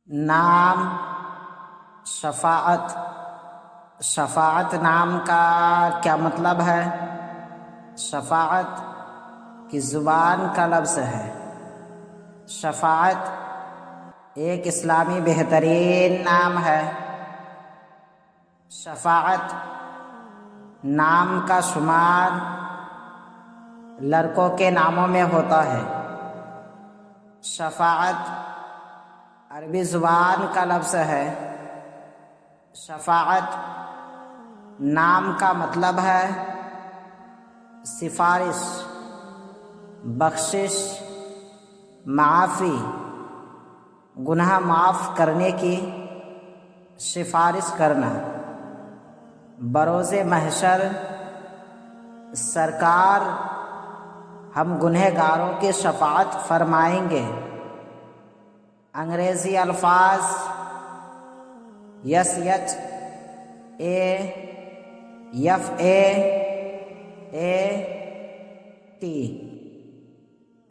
نام شفاعت۔ شفاعت نام کا کیا مطلب ہے؟ شفاعت کی زبان کا لفظ ہے۔ شفاعت ایک اسلامی بہترین نام ہے۔ شفاعت نام کا شمار لڑکوں کے ناموں میں ہوتا ہے۔ شفاعت عربی زبان کا لفظ ہے۔ شفاعت نام کا مطلب ہے سفارش، بخشش، معافی، گناہ معاف کرنے کی سفارش کرنا۔ بروز محشر سرکار ہم گنہگاروں کی شفاعت فرمائیں گے۔ انگریزی الفاظ SHAFAAT۔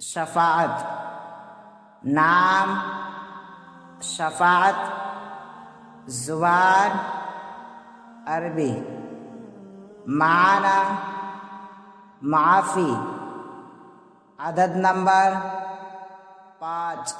شفاعت نام شفاعت زبان عربی، معنی معافی، عدد نمبر 5۔